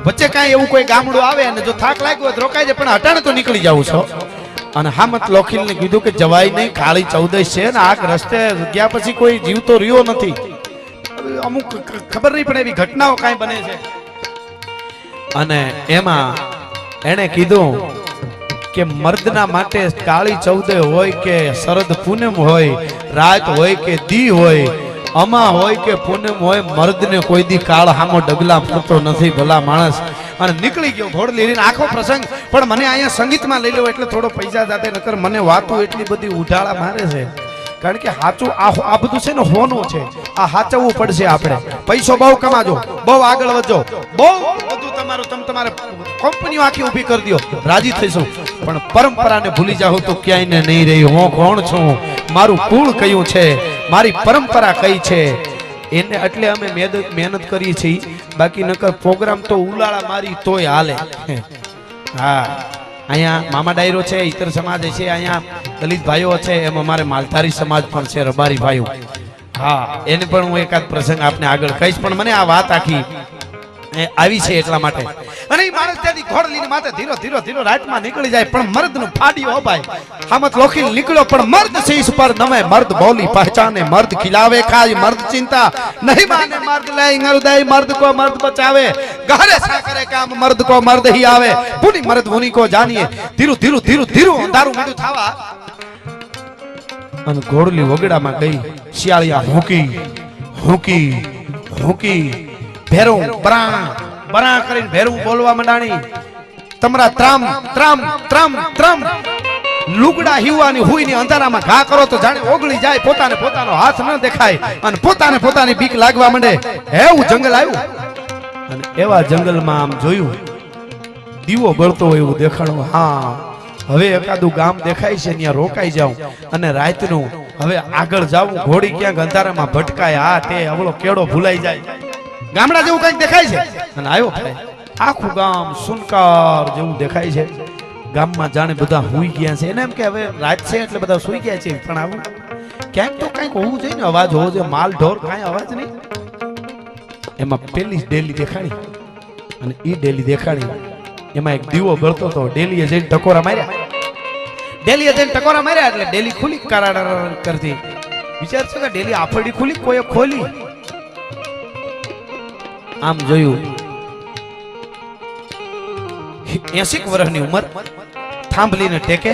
વચ્ચે કાંઈ એવું કોઈ ગામડું આવે અને જો થાક લાગ્યો હોય તો રોકાઈ જાય, પણ અટાણે તો નીકળી જાવ છો. અને હામત લોખીલ ને કીધું કે જવાય નહીં, કાળી ચૌદશ છે ને આ રસ્તે ગયા પછી કોઈ જીવતો રહ્યો નથી. અમુક ખબર નહીં પણ એવી ઘટનાઓ કાંઈ બને છે. અને એમાં એને કીધું કે મર્દના માટે કાળી ચૌદે હોય કે શરદ પૂનમ હોય, રાત હોય કે દી હોય, અમા હોય કે પૂનમ હોય, મર્દને કોઈ દી કાળ હામો ડગલા ફરતો નથી ભલા માણસ. અને નીકળી ગયો ઘોડલી લઈને. આખો પ્રસંગ પણ મને અહીંયા સંગીતમાં લઈ લો એટલે થોડો પૈસા જાતે, નકર મને વાતું એટલી બધી ઉઢાળા મારે છે. કારણ કે સાચું આ બધું છે ને હોનું છે, આ સાચવવું પડશે. આપણે પૈસો બહુ કમાજો, બહુ આગળ વધજો, બહુ બધું તમારું તમારે કંપનીઓ આખી ઊભી કરી દો, રાજી થઈશું. પણ પરંપરાને ભૂલી જાઓ તો ક્યાંય નહીં રહી. હું કોણ છું, મારું કુળ કયું છે, મારી પરંપરા કઈ છે, એને એટલે અમે મહેનત કરીએ છીએ. બાકી નકર પ્રોગ્રામ તો ઉલાળા મારી તોય હાલે. હા, અહીંયા મામા ડાયરો છે, ઇતર સમાજ છે, અહીંયા દલિત ભાઈઓ છે, એમ અમારે માલધારી સમાજ પણ છે, રબારી ભાઈઓ. હા, એને પણ હું એકાદ પ્રસંગ આપને આગળ કહીશ. પણ મને આ વાત આખી આવી છે એટલા માટે. અને એ માણસ ત્યાંથી ઘોડલીની માથે ધીરો ધીરો ધીરો રાતમાં નીકળી જાય. પણ મર્દનું ફાડ્યો ભાઈ. હામત લોખીલ નીકળ્યો પણ મર્દ શીશ પર નમે, મર્દ બોલી પહેચાને, મર્દ ખિલાવે ખાય, મર્દ ચિંતા નહીં માને, મર્દ લે હૃદય, મર્દ को मर्द बचावे, गहरे साकरे काम मर्द को मर्द ही आवे, पुनी मर्द मुनि को जानिए. धीरू धीरू धीरू धीरू अंधारू मीठું થાવા. અને ઘોડલી વગડામાં ગઈ. શિયાળિયા હોકી હોકી હોકી ભેરું બરા બરા કરીને ભેરું બોલવા માંડાણી. તમરા ત્રામ ત્રામ ત્રામ ત્રામ લુગડા હિવાની હુઈની અંધારામાં ઘા કરો તો જાણે ઓગળી જાય, પોતાને પોતાનો હાથ ન દેખાય અને પોતાને પોતાની બીક લાગવા માંડે. એવું જંગલ આવ્યું. અને એવા જંગલમાં આમ જોયું દીવો બળતો હોય એવું દેખાણું. હા, હવે એકાદું ગામ દેખાય છે, ત્યાં રોકાઈ જાઉં અને રાતનું હવે આગળ જાવું. ઘોડી ક્યાંક અંધારામાં ભટકાય, આ તે અવળો કેળો ભૂલાઈ જાય, ગામડા જેવું કઈક દેખાય છે. અને આવ્યો આખું ગામ સુનકાર જેવું દેખાય છે. ગામમાં જાણે બધા હુઈ ગયા છે. એને એમ કે હવે રાત છે એટલે બધા સુઈ ગયા છે. પણ આવું ક્યાંક તો કઈક હોવું જોઈએ ને, અવાજ હોવો જોઈએ. માલ ઢોર કાંઈ અવાજ નહીં. એમાં પેલી ડેલી દેખાડી અને ઈ ડેલી દેખાડી. એમાં એક દીવો બળતો હતો. ડેલીએ જઈને ટકોરા માર્યા. ડેલીએ જઈને ટકોરા માર્યા એટલે ડેલી ખુલી કરાડા કરતી. વિચાર છે કે ડેલી આફડી ખુલી, કોઈ ખોલી. આમ જોયું 80 વર્ષની ઉંમર, થાંભલીને ટેકે,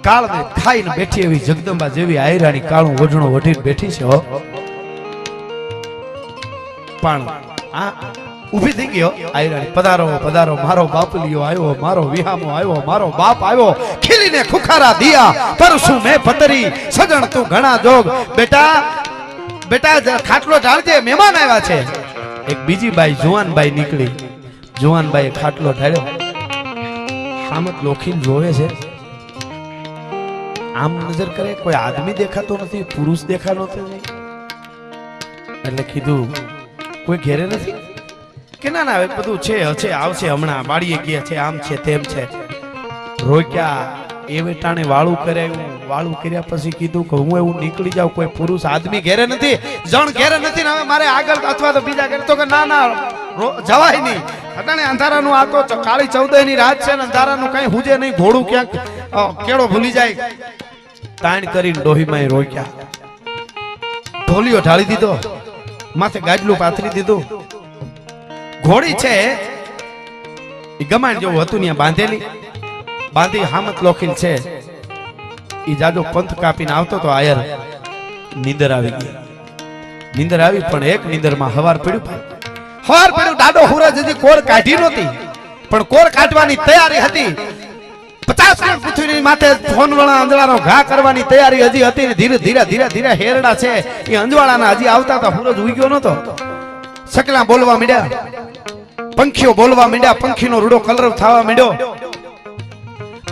કાળને ખાઈને બેઠી એવી જગદંબા જેવી આયરાણી કાળું વઢણો વઢીને બેઠી છે. પણ આ ઊભી થઈ ગયો આયરાણી. પધારો પધારો, મારો બાપલિયો આવ્યો, મારો વિહામો આવ્યો, મારો બાપ આવ્યો. ખીલીને ખુખારા દિયા પરસું મેં પતરી, સજણ તું ઘણા જોગ. બેટા બેટા ખાટલો ઢાળજે, મહેમાન આવ્યા છે. એક બીજી બાઈ જુવાનબાઈ નીકળી. જુવાનબાઈએ ખાટલો ઢાળ્યો. હામત લોખીલ જોવે છે. આમ નજર કરે, કોઈ આદમી દેખાતો નથી, પુરુષ દેખાતો નથી. એટલે કીધું કોઈ ઘેરે નથી કે ના ના બધું છે, હશે, આવશે હમણાં, વાડીએ ગયા છે, આમ છે તેમ છે. રોક્યા. એ વેટાણે વાળું કરાયું. વાળું કર્યા પછી કીધું કે હું એવું નીકળી જાઉં, કોઈ પુરુષ આદમી ઘેરે નથી, જણ ઘેરે નથી ને હવે મારે આગળ અથવા તો બીજા ઘરે. તો કે ના ના જવાય નહીં. અટાણે અંધારાનું આ તો કાળી ચૌદશ ની રાત છે ને અંધારાનું કઈ હુજે નહીં. ઘોડું ક્યાંક કેળો ભૂલી જાય. તાણ કરીને ડોહીમાં રોક્યા. ઢોલિયો ઢાળી દીધો, માથે ગાજલું પાથરી દીધું. ઘોડી છે એ ગમાણ જેવું હતું ત્યાં બાંધેલી. બાંધી હામત લોખીલ છે ઈ જાજો પંથ કાપીને આવતો તો આયર. નીંદર આવી ગઈ. નીંદર આવી પણ એક નીંદરમાં હવાર પડ્યું. હવાર પડ્યું. દાડો હુરજ હજી કોર કાઢી નહોતી, પણ કોર કાઢવાની તૈયારી હતી. 50 મણ પૃથ્વીની માથે ફોનવાળા અંજવાળાનો ઘા કરવાની તૈયારી હજી હતી ને ધીરે ધીરે ધીરે ધીરે હેરડા છે એ અંજવાળાના હજી આવતા હતા. હુરજ ઉગ્યો નતો. સકલા બોલવા માંડ્યા, પંખીઓ બોલવા માંડ્યા, પંખીનો રૂડો કલરવ થવા માંડ્યો.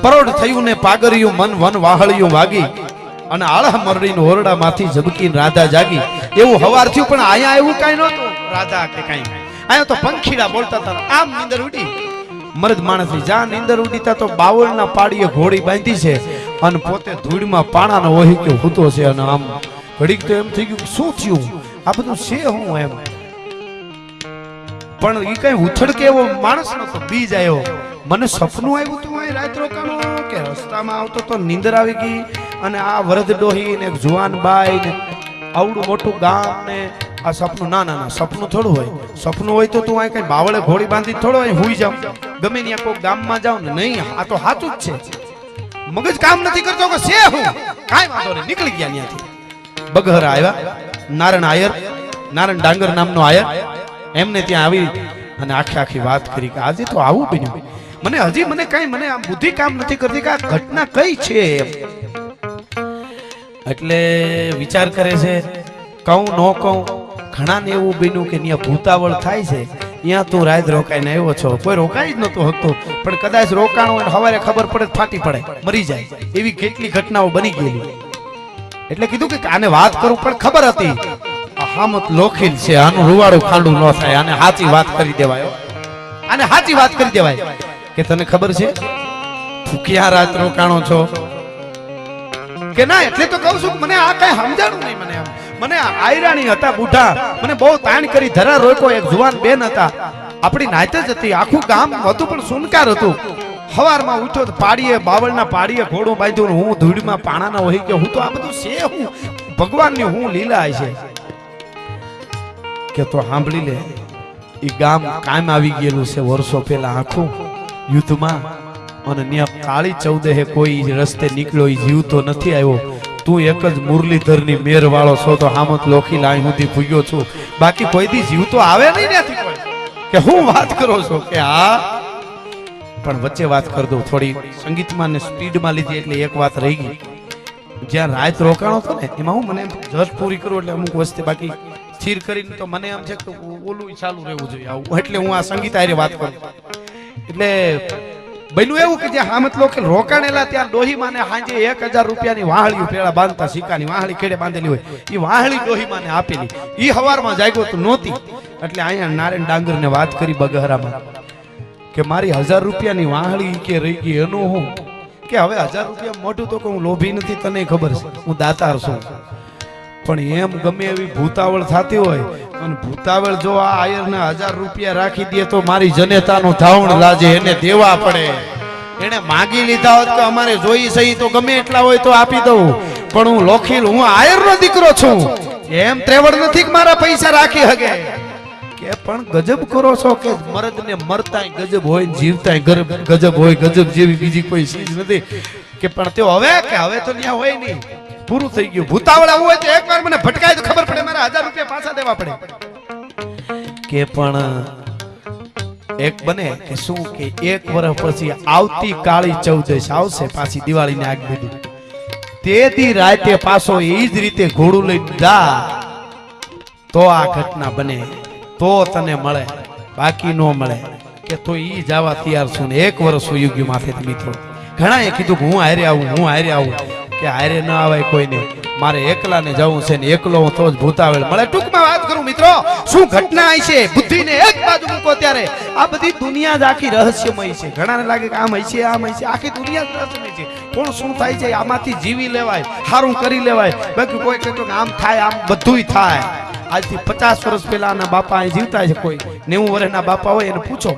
પરોઢ થયું ને પાગરિયું મન વન વાહળિયું વાગી અને આળહ મરડીનું ઓરડામાંથી ઝબકીને રાધા જાગી. એવું હવાર થયું. પણ અહીંયા એવું કાંઈ નહોતું રાધા કે કાંઈ. અહીંયા તો પંખીડા બોલતા હતા. આમ નીંદર ઉડી. મર્દ માણસની જા નીંદર ઉડીતા તો બાવળના પાડીએ ઘોડી બાંધી છે અને પોતે ધૂળમાં પાણાનો ઓહી કે હૂતો છે. અને આમ ઘડીક તો એમ થઈ ગયું શું થયું, આ બધું છે હું એમ. પણ એ કઈ ઉથડ કે એવો માણસ નતો, બીજ આવ્યો. મને સપનું આવ્યું તું અહીં રાત રોકાણો કે રસ્તામાં આવતો તો નીંદર આવી ગઈ અને આ વરદ ડોહી ને જુવાન બાઈ ને આવડું મોટું ગામ ને આ સપનું. ના ના ના, સપનું થોડું હોય. સપનું હોય તો તું અહીં કઈ બાવળે ઘોડી બાંધી થોડો અહીં હુઈ જાવ, ગમે ત્યાં કોઈ ગામમાં જાવ ને. નહીં, આ તો સાચું જ છે. મગજ કામ નથી કરતો કે છે હું કાઈ વાંધો નહીં, નીકળી ગયા ત્યાંથી. બગહર આવ્યા, નારણ આયર, નારણ ડાંગર નામનો આયર, એમને ત્યાં આવી અને આખી વાત કરી કે આજે તો આવું બન્યું. મને હજી મને આમ બુદ્ધિ કામ નથી કરતી કે આ ઘટના કઈ છે એમ. એટલે વિચાર કરે છે, કહું ન કહું. ઘણા ને એવું બન્યું કે ત્યાં ભૂતાવળ થાય છે, ત્યાં તું રાત રોકાઈને આવ્યો છો. કોઈ રોકાઈ જ નતો હકતો, પણ કદાચ રોકાણો હોય સવારે ખબર પડે ફાટી પડે, મરી જાય, એવી કેટલી ઘટનાઓ બની ગયેલી. એટલે કીધું કે આને વાત કરું, પણ ખબર હતી હામત લોખીલ છે, આનું રૂવાડું ખાંડું ન થાય, આને સાચી વાત કરી દેવાય, આને સાચી વાત કરી દેવાય કે તને ખબર છે તું ક્યાં રાત રોકાણો છો કે ના. એટલે તો કહું છું, મને આ કઈ સમજાણું નહીં. મને આયરાણી હતા બુઢા, મને બહુ તાણ કરી ધરા રોકો. એક જુવાન બેન હતા, આપણી નાત જ હતી, આખું ગામ હતું પણ સુનકાર હતું. સવારમાં ઉઠ્યો તો પાડીએ, બાવળના પાડીએ ઘોડું બાંધ્યું, હું ધૂળમાં પાણાના હોય કે હું તો આ બધું છે હું ભગવાનની હું લીલા છે કે. તો સાંભળી લે, એ ગામ કામ આવી ગયેલું છે વર્ષો પહેલા આખું યુદ્ધમાં, અને ત્યાં કાળી ચૌદહે કોઈ રસ્તે નીકળ્યો, એ જીવતો નથી આવ્યો. તું એક જ મુરલીધરની મેર વાળો છો, તો હામત લોખી લાઈ સુધી ભૂગ્યો છું, બાકી કોઈ દી જીવતો આવે નહીં નથી કોઈ. કે હું વાત કરો છો કે હા, પણ વચ્ચે વાત કરી દઉં થોડી. સંગીતમાં ને સ્પીડમાં લીધી એટલે એક વાત રહી ગઈ. જ્યાં રાત રોકાણો હતો ને એમાં હું મને જજ પૂરી કરું એટલે અમુક વસ્તુ બાકી સ્થિર કરીને તો મને એમ છે કે ઓલું ચાલુ રહેવું જોઈએ આવું, એટલે હું આ સંગીત આરે વાત કરું. એટલે બન્યું એવું કે જે હામત લોકો રોકાણેલા ત્યાં ડોહીમાને હાંજે 1000 રૂપિયાની વાહળી પેલા બાંધતા, સિક્કાની વાહળી ખેડે બાંધેલી હોય, એ વાહળી ડોહીમાને આપેલી. એ હવારમાં જાગ્યો તો નહોતી, એટલે અહીંયા નારાયણ ડાંગરને વાત કરી બગહરામાં કે મારી 1000 રૂપિયાની વાહળી કે રહી ગઈ, એનું હું કે હવે 1000 રૂપિયા મોઢું તો કે હું લોભી નથી, તને ખબર છે હું દાતાર છું, પણ એમ ગમે એવી ભૂતાવળ થતી હોય અને ભૂતાવળ જો આ આયરને 1000 રૂપિયા રાખી દે તો મારી જનેતાનું ધાવણ લાજે, એને દેવા પડે. એને માગી લીધા હોત કે અમારે જોઈ સહી તો ગમે એટલા હોય તો આપી દઉં, પણ હું લોખીલ, હું આયરનો દીકરો છું, એમ ત્રેવડ નથી કે મારા પૈસા રાખી હગે કે. પણ ગજબ કરો છો કે મરદને મરતાય ગજબ હોય, જીવતાય ગજબ હોય, ગજબ જેવી બીજી કોઈ ચીજ નથી કે. પણ તે હવે તો ત્યાં હોય નહીં, પૂરું થઈ ગયું. ભૂતાવળ આવું હોય તો એકવાર મને ભટકાય તો ખબર પડે, મારા 1000 રૂપિયા પાછા દેવા પડે કે. પણ એક બને કે શું કે 1 વર્ષ પછી આવતી કાળી ચૌદશ આવશે, પાછી દિવાળીને આગ દીધી, તે દી રાતે પાછો એ જ રીતે ઘોડું લઈને જા, તો આ ઘટના બને, તો તને મળે, બાકી નો મળે કે. તો ઈ જવા તૈયાર છું ને 1 વર્ષ હોઈ ગયું માથે. મિત્રો ઘણા એ કીધું કે હું હારે આવું કે હારે ન આવે કોઈને, મારે એકલાને જવું છે ને એકલો હું તો જ ભૂતાવેલ મળે. ટૂંકમાં વાત કરું મિત્રો, શું ઘટના આવી છે, બુદ્ધિને એક બાજુ મૂકો ત્યારે આ બધી દુનિયા જ આખી રહસ્યમય છે. ઘણાને લાગે કે આમ હશે આમ હશે, આખી દુનિયા જ રહસ્યમય છે. કોણ શું થાય છે આમાંથી જીવી લેવાય, સારું કરી લેવાય, બાકી કોઈ કહેતો કે આમ થાય આમ બધુંય થાય. આજથી 50 વર્ષ પહેલાના બાપા અહીં જીવતા છે, કોઈ 90 વર્ષના બાપા હોય એને પૂછો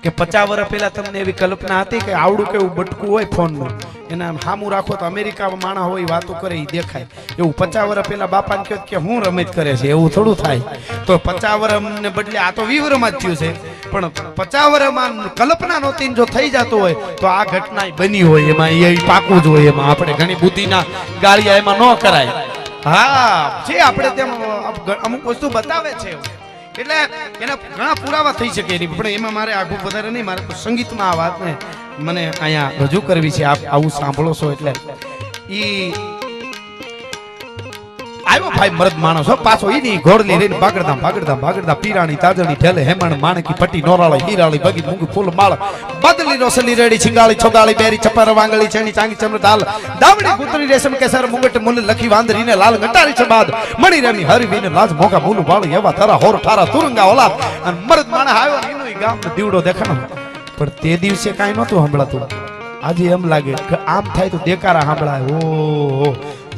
કે 50 વર્ષ પહેલા તમને એવી કલ્પના હતી કે આવડું કેવું બટકું હોય ફોનનું, એના સામું રાખો તો અમેરિકામાં માણસ હોય વાતો કરે એ દેખાય, એવું 50 વર્ષ પહેલા બાપાને કહે કે હું રમત કરે છે, એવું થોડું થાય. તો 50 વર્ષને બદલે આ તો 20 વર્ષમાં જ થયું છે, પણ 50 વર્ષમાં કલ્પના નહોતી જો થઈ જતો હોય તો આ ઘટના બની હોય, એમાં એ પાકું જ હોય. એમાં આપણે ઘણી બુદ્ધિના ગાળિયા એમાં ન કરાય. હા છે, આપણે તેમ અમુક વસ્તુ બતાવે છે, એટલે એના ઘણા પુરાવા થઈ શકે એની, પણ એમાં મારે આગળ વધારે નહીં, મારે સંગીતમાં આ વાતને મને અહીંયા રજૂ કરવી છે. આપ આવું સાંભળો છો એટલે ઈ આવ્યો ભાઈ મરદ માણસ પાછો ઈ ની ઘોડલી લઈને ભાગડતા પીરાણી તાજણી ઠેલે હેમણ માણકી પટ્ટી નોરાળી હીરાળી બગી મૂંગી ફૂલ માળ બદલી રોસલી રેડી છીંગાળી છોગાળી બેરી ચપર વાંગળી છેણી ચાંગી ચમર દાલ દાવડી ગુતરી રેશમ કેસર મુગટ મુલ લખી વાંદરીને લાલ ગટારી છબાદ મણી રેમી હરવીને લાજ મોકા મૂલું વાળી એવા તારા હોર ઠારા તુરંગા ઓલાદ અને મરદ માણસ આવ્યો એનો ગામ દીવડો દેખાણો, પણ તે દિવસે કાઈ નહોતું સંભળાતું. આજે એમ લાગે કે આમ થાય તો દેકારા સાંભળાય. ઓહો,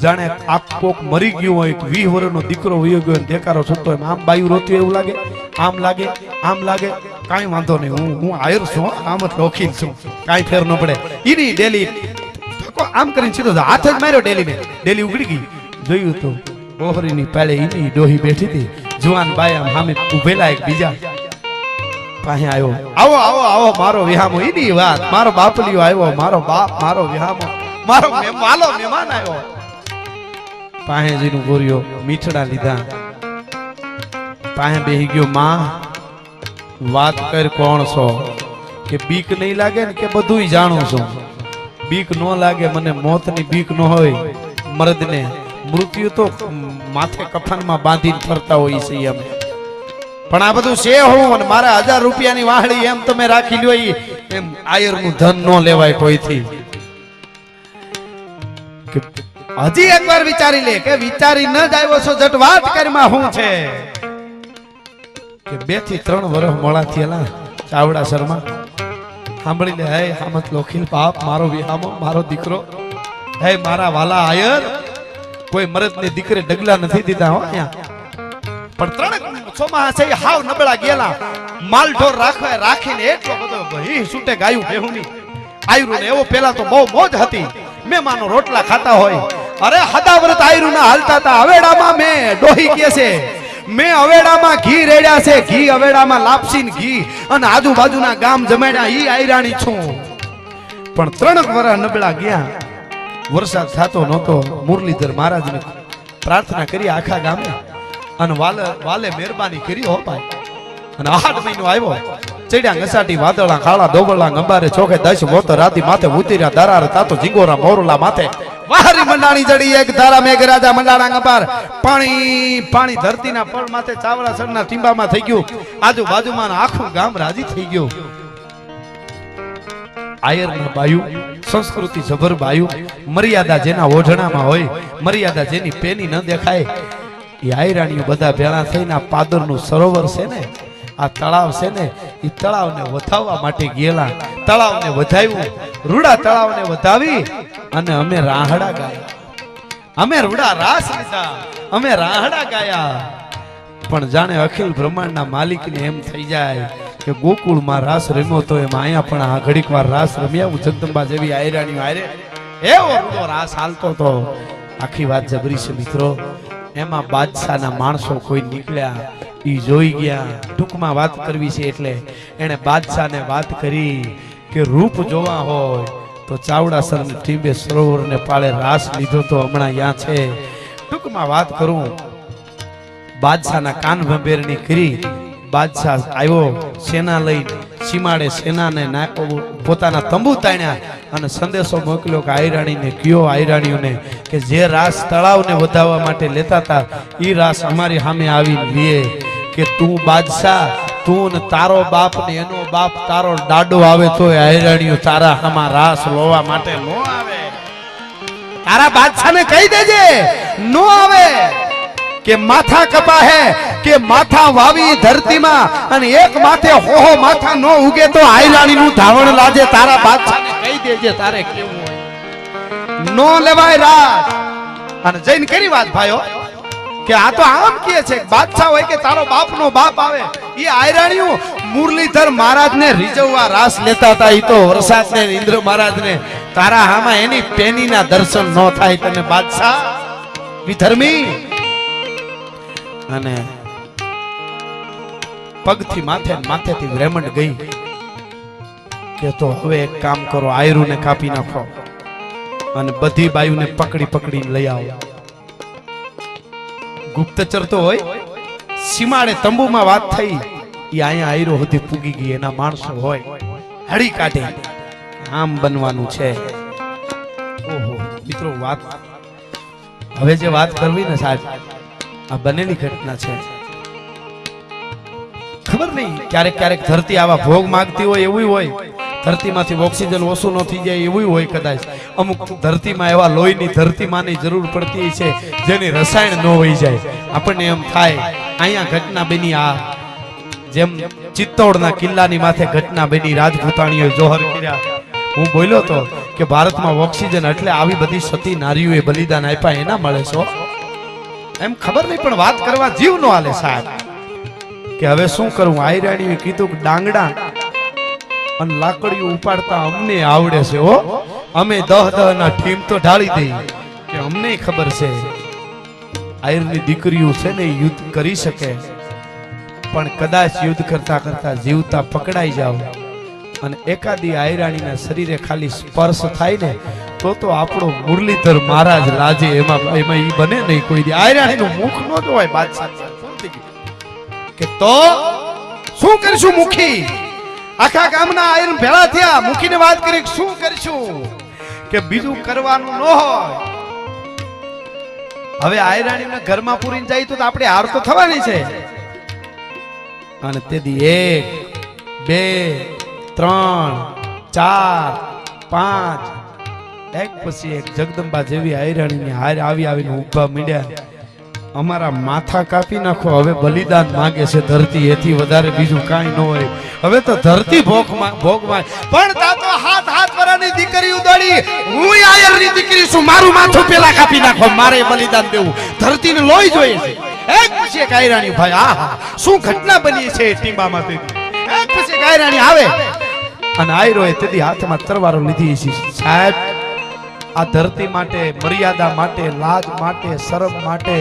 જાણે આ કોક મરી ગયું હોય, 20 વર્ષનો દીકરો વયો ગયો દેકારો છૂટતો હોય, આમ બાયું રોતી એવું લાગે, આમ લાગે આમ લાગે કાંઈ વાંધો નહીં, હું આયર છું, આમ જ લોખીલ છું, કાંઈ ફેર ન પડે. ઈની ડેલી આમ કરીને સીધો હાથ જ માર્યો ડેલીને. ડેલી ઉગડી ગઈ, જોયું તો ઓહરીની પાળે ઈની ડોહી બેઠી હતી. જુવાન બાઈ આમ સામે ઉભેલા એક બીજા પાસે આવ્યો. આવો આવો આવો મારો વિહામો. ઈની વાત, મારો બાપલિયો આવ્યો, મારો બાપ, મારો વિહામો, મારો વાલો મહેમાન આવ્યો. પાહેજીનું ગોરિયો મીઠડા લીધા, પાહે બેહી ગયો. માં વાત કર, કોણ છો? કે બીક નહીં લાગે ને? કે બધુંય જાણું છું. બીક ન લાગે મને, મોતની બીક ન હોય મર્દને. મૃત્યુ તો માથે કફનમાં બાંધીને ફરતા હોય છે અમે. પણ આ બધું છે હું અને મારા 1000 રૂપિયાની વાહડી એમ તમે રાખી લ્યો. એમ આયરનું ધન ન લેવાય કોઈથી. હજી એકવાર વિચારી લે કે વિચારી ન જ આવ્યો છો જટ વાત કરીમાં શું છે. કે 2 થી 3 વર્ષ મોડા થયેલા ચાવડા શર્મા. સાંભળી લે, હે હામત લોખીલ બાપ, મારો વિહામો, મારો દીકરો, હે મારા વાલા આયર, કોઈ મરદને દીકરે ડગલા નથી દીધા હો અહીંયા. પણ 3 ચોમાસા છે હાવ નબળા ગયેલા. માલ ઢોર રાખીને એટલો બધો હી છૂટે ગાયું બેહુની આયરું ને એવો પેલા તો બહુ મોજ હતી. મહેમાનો રોટલા ખાતા હોય, અરે હદાવ્રત આયરું ના હાલતા હતા. હવેડામાં મેં ડોહી કે છે, મેં અવેડામાં ઘી રેડ્યા છે, ઘી અવેડામાં લાપસીન ઘી, અને આજુબાજુના ગામ જમાડ્યા. ઈ આયરાણી છું. પણ 3 વર્ષ નબળા ગયા, વરસાદ થતો નહોતો. મુરલીધર મહારાજને પ્રાર્થના કરી આખા ગામે, અને વાલે મહેરબાની કરી હો ભાઈ. અને 8 મહિનો આવ્યો, ચડ્યા ઘસાટી વાદળા કાળા દોબળા ગંબારે ચોખે 10 મોત રાતી માથે ઉતર્યા દરાર તાતો જીગોરા મોરલા માથે વાહરી મંડાણી જડી એક ધારા મેઘરાજા મંડાણા ગંબાર. પાણી પાણી ધરતીના પળ માથે ચાવડા સરના ટીંબામાં થઈ ગયું. આજુબાજુમાં આખું ગામ રાજી થઈ ગયું. આયરના બાયુ, સંસ્કૃતિ જબર બાયુ, મર્યાદા જેના ઓઢણામાં હોય, મર્યાદા જેની પેની ન દેખાય, એ આયરાણીઓ બધા ભેળા થઈને આ પાદરનું સરોવર છે ને, આ તળાવ છે ને, એ તળાવને વધાવવા માટે ગયેલા. તળાવને વધાવ્યું, રૂડા તળાવને વધાવી અને અમે રાહડા ગાયા. અમે રૂડા રાસ લીધા, અમે રાહડા ગાયા. પણ જાણે અખિલ બ્રહ્માંડના માલિકને એમ થઈ જાય કે ગોકુળમાં રાસ રમ્યો તો એમ અહીંયા પણ આ ઘડીક વાર રાસ રમ્યા. હું જગદંબા જેવી આયરાણીઓ આયરે એવો રૂડો રાસ હાલતો તો. આખી વાત જબરી છે મિત્રો. એમાં બાદશાહના માણસો કોઈ નીકળ્યા, ઈ જોઈ ગયા. ટૂંકમાં વાત કરવી છે એટલે એને બાદશાહને વાત કરી કે રૂપ જોવા હોય તો ચાવડાસર ટીંબે સરોવરને પાળે રાસ લીધો તો હમણાં ત્યાં છે. ટૂંકમાં વાત કરું, બાદશાહના કાન ભંભેરની કરી. બાદશાહ આવ્યો સેના લઈને, સીમાડે સેનાને પોતાના તંબુ તાણ્યા અને સંદેશો મોકલ્યો કે આયરાણીને કયો, આયરાણીઓને કે જે રાસ તળાવને વધાવવા માટે લેતા હતા ઈ રાસ અમારી સામે આવી લે. કે તું બાદશાહ, તું ને તારો બાપ ને એનો બાપ તારો દાડો આવે તો આયરાણીઓ તારા હામાં રાસ લોવા માટે નો આવે. તારા બાદશાહને કહી દેજે નો આવે. કે માથા કપા હે, કે માથા વાવી ધરતીમાં અને એક માથે હોહો માથા નો ઉગે તો આયરાણીનું ધાવણ લાજે. તારા બાદશાહને કહી દેજે તારે કેવું હોય, નો લેવાય રાસ. અને જઈને કરી વાત ભાઈઓ કે આ તો આમ કહે છે બાદશાહ હોય કે તારો બાપનો બાપ આવે. એ આયરાણીઓ મુરલીધર મહારાજને રીઝવવા રાસ લેતા હતા. ઈ તો વરસાદને ઇન્દ્ર મહારાજને તારા હામાં એની પેનીના દર્શન ન થાય તને બાદશાહ વિધર્મી. અને પગથી માથેથી રેમંડ ગઈ કે તો હવે એક કામ કરો, આયરુને કાપી નાખો અને બધી બાયુને પકડીને લઈ આવો. ગુપ્તચર તો હોય, સીમાડે તંબુમાં વાત થઈ, એ અહીંયા આયરો સુધી પૂગી ગઈ. એના માણસો હોય, હળી કાઢી આમ બનવાનું છે. ઓહો મિત્રો, વાત હવે જે વાત કરવી ને સાહેબ, આ બનેલી ઘટના છે. ખબર નહીં, ક્યારેક ધરતી આવા ભોગ માંગતી હોય એવું હોય, ધરતીમાંથી ઓક્સિજન ઓછું ન થઈ જાય એવું હોય કદાચ. અમુક ધરતીમાં એવા લોહીની ધરતીમાંની જરૂર પડતી છે જેની રસાયણ ન હોઈ જાય. આપણને એમ થાય અહીંયા ઘટના બની, આ જેમ ચિત્તોડના કિલ્લાની માથે ઘટના બની, રાજપૂતાણીઓએ જોહર કર્યા. હું બોલ્યો તો કે ભારતમાં ઓક્સિજન એટલે આવી બધી સતી નારીઓએ બલિદાન આપ્યા એના મળે છો. એમ ખબર નહીં પણ વાત કરવા જીવ નો હાલે સાહેબ. કે હવે શું કરું. આયરાણીએ કીધું કે ડાંગડા અને લાકડીઓ ઉપાડતા અમને આવડે છે હો, અમે 10 ના ઠીમ તો ઢાળી દઈ કે અમને ખબર છે આયરની દીકરીઓ છે ને યુદ્ધ કરી શકે, પણ કદાચ યુદ્ધ કરતા કરતા જીવતા પકડાઈ જાવ અને એકાદી આયરાણીના શરીરે ખાલી સ્પર્શ થાય ને તો આપણો મુરલીધર મહારાજ લાજે. એમાં ઈ બને નહીં કોઈ દી. આયરાણીનું મુખ ન જોવાય બાદશાહ કે તો શું કરશું મુખી. આખા ગામના આયર ભેળા થયા, મુખીને વાત કરી શું કરશું કે બીજું કરવાનું ન હોય. હવે આયરાણીના ઘરમાં પૂરીને જાય તો આપણે હાર તો થવાની છે. અને તેથી 1 2 3 4 5 એક પછી એક જગદંબા જેવી આયરાણીની હાર આવીને ઊભા મીડ્યા. અમારા માથા કાપી નાખો, હવે બલિદાન માંગે છે ધરતી, એથી વધારે બીજું કાંઈ ન હોય. હવે તો ધરતી ભોગમાં પણ તા તો હાથ વરાની દીકરી ઉડાડી, હું આયરની દીકરી છું, મારું માથું પેલા કાપી નાખો, મારે બલિદાન દેવું, ધરતીને લોહી જોઈએ છે. એક પછી એક આયરાણી ભાઈ, આહા શું ઘટના બની છે ટીંબામાં. એક પછી એક આયરાણી આવે અને આયરોએ તેદી હાથમાં તરવારો લીધી છે. સાહેબ, આ ધરતી માટે, મર્યાદા માટે, લાજ માટે, શરમ માટે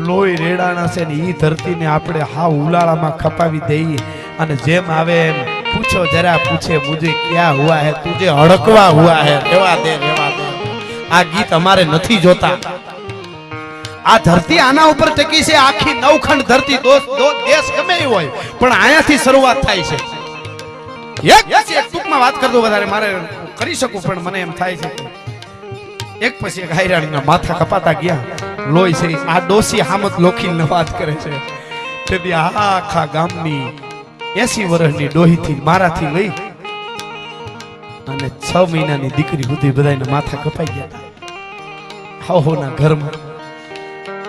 લોહી રેડાણા છે ને ઈ ધરતીને આપણે હા ઉલાળામાં ખપાવી દઈએ અને જેમ આવે એમ પૂછો જરા પૂછે મુझे ક્યાં હુઆ હે, તુજે હડકવા હુઆ હે. રેવા દે. આ ગીત અમારે નથી જોતા. આ ધરતી આના ઉપર ટકી છે. આખી નવખંડ ધરતી દેશ ગમે એ હોય પણ આયાથી શરૂઆત થાય છે. એક ટૂંકમાં વાત કરી દો, વધારે મારે કરી શકું પણ મને એમ થાય છે એક પછી એક આયરાણીના માથા કપાતા ગયા. લોહી છે. આ ડોસી હામત લોખીલને વાત કરે છે. તેથી આખા ગામની 80 વર્ષની ડોહીથી મારાથી લઈ અને 6 મહિનાની દીકરી સુધી બધાને માથા કપાઈ ગયા હાહોના ઘરમાં.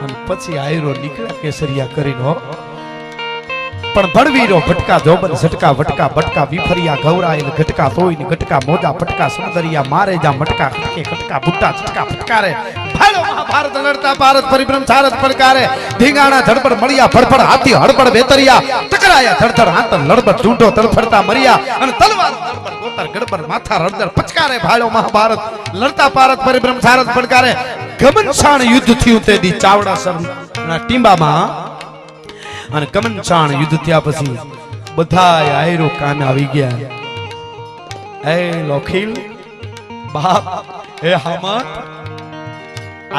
અને પછી આયરો નીકળ્યા કેસરિયા કરીને. પણ ભડવીરો ભટકા જોબન ઝટકા વટકા બટકા વિફરિયા ગૌરાયેલ ઘટકા તોઈને ઘટકા મોજા પટકા સુંદરિયા મારે જા મટકા ખટકે ખટકા બુટ્ટા છટકા ફટકારે ભાલો મહાભારત લડતા ભારત પરિભ્રમ સારથ પડકારે ધીંગાણા ધડપડ મળ્યા ફડફડ હાથી હડપડ વેતરિયા ટકરાયા ધડધડ હાથ લડબડ ઢૂંઢો તડફડતા મર્યા અને તલવાર તલબર ગોતર ગડબડ માથા રડદર પચકારે ભાલો મહાભારત લડતા ભારત પરિભ્રમ સારથ પડકારે ગમનશાણ યુદ્ધ થયું તે દી ચાવડાસરના ટીંબામાં. અને ગમનશાણ યુદ્ધ થયા પછી બધાય આયરો કામે આવી ગયા. એ લોખીલ બાપ, એ હામત,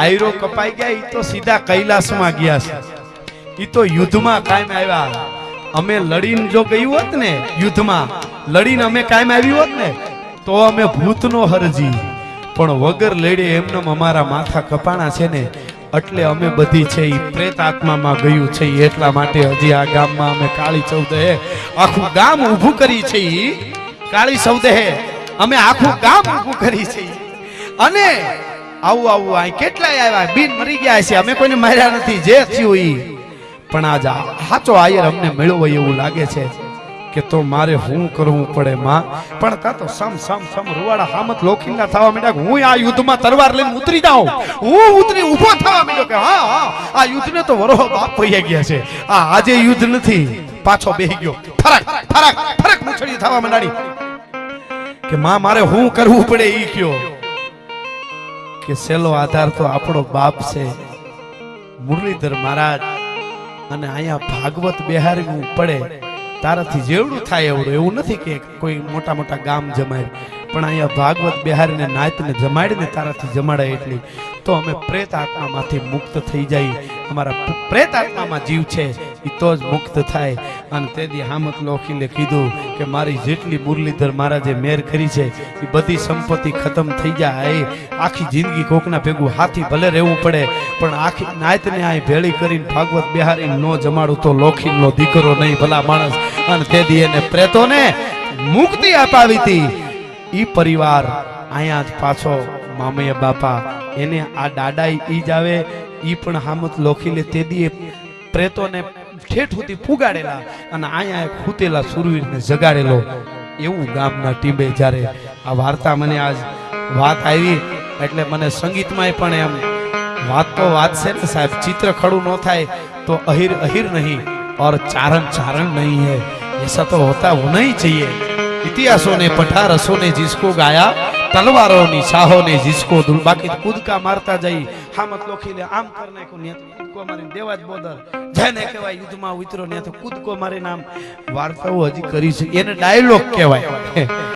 આયરો કપાઈ ગયા. ઈ તો સીધા કૈલાસમાં ગયા છે. ઈ તો યુદ્ધમાં કાયમ આવ્યા. અમે લડીને જો ગયું હોત ને, યુદ્ધમાં લડીને અમે કાયમ આવ્યું હોત ને તો અમે ભૂતનો હરજી, પણ વગર લડે એમને અમારા માથા કપાણા છે ને એટલે અમે બધી છે ઈ પ્રેત આત્મામાં ગયું છે. એટલા માટે હજી આ ગામમાં અમે કાળી ચૌદહે આખું ગામ ઊભું કરી છે. કાળી ચૌદહે અમે આખું ગામ ઊભું કરી છે. અને આવું આ કેટલાય આવ્યા, બીન મરી ગયા છે, અમે કોઈને માર્યા નથી, જે થયું ઈ. પણ આજ સાચો આયર અમને મેળવો એવું લાગે છે કે તો મારે શું કરવું પડે માં. પણ તા તો સમ રૂવાડા હામત લોખીલા થવા માંડ્યા. હું આ યુદ્ધમાં તલવાર લઈને ઉતરી જાઉં, હું ઉતરી ઊભો થવા માંડ્યો કે હા આ યુદ્ધને તો વરોહ બાપ પૈયા ગયા છે. આ આજે યુદ્ધ નથી, પાછો બેહી ગયો. ફરક મુછડી થવા માંડી કે માં મારે શું કરવું પડે ઈ કયો. કે સેલો આધાર તો આપણો બાપ છે મુરલીધર મહારાજ. અને અહીંયા ભાગવત બેહારવું પડે તારાથી જેવડું થાય એવડું. એવું નથી કે કોઈ મોટા ગામ જમાય, પણ અહીંયા ભાગવત બિહારીને નાયતને જમાડીને તારાથી જમાડાય એટલી તો અમે પ્રેત આત્મામાંથી મુક્ત થઈ જાય. અમારા પ્રેત આત્મામાં જીવ છે એ તો જ મુક્ત થાય. અને તેથી હામત લોખીલે કીધું કે મારી જેટલી મુરલીધર મહારાજે મેર કરી છે એ બધી સંપત્તિ ખતમ થઈ જાય. આખી જિંદગી કોકના ભેગું હાથી ભલે રહેવું પડે પણ આખી નાયતને આ ભેળી કરીને ભાગવત બિહારીને ન જમાડું તો લોખીલનો દીકરો નહીં ભલા માણસ. અને તેથી એને પ્રેતોને મુક્તિ અપાવી હતી. ઈ પરિવાર અહીંયા જ પાછો મામૈયા બાપા એને આ દાડાઈ ઈ જ આવે. ઈ પણ હામત લોખીલે તેદી પ્રેતોને ઠેઠ સુધી પુગાડેલા અને અહીંયા ખૂતેલા સુરવીરને જગાડેલો. એવું ગામના ટીંબે જ્યારે આ વાર્તા મને આજ વાત આવી એટલે મને સંગીતમાં પણ એમ વાત તો વાત છે ને સાહેબ. ચિત્ર ખડું ન થાય તો અહીર નહીં. और चारण चारण नहीं है, ऐसा तो होता होना ही चाहिए। इतिहासों ने पढ़ा, रसों ने जिसको गाया, तलवारों ने शाहों ने जिसको दुल, बाकी कूद का मारता जाई हामत लोखी ले आम करने को नहीं कूद को मारे देवाज बोदर જેને કહેવાય યુદ્ધમાં ઉતરો ને તો કૂદ કો મારે નામ વાર્તાઓ હજી કરી છે એને ડાયલોગ કહેવાય।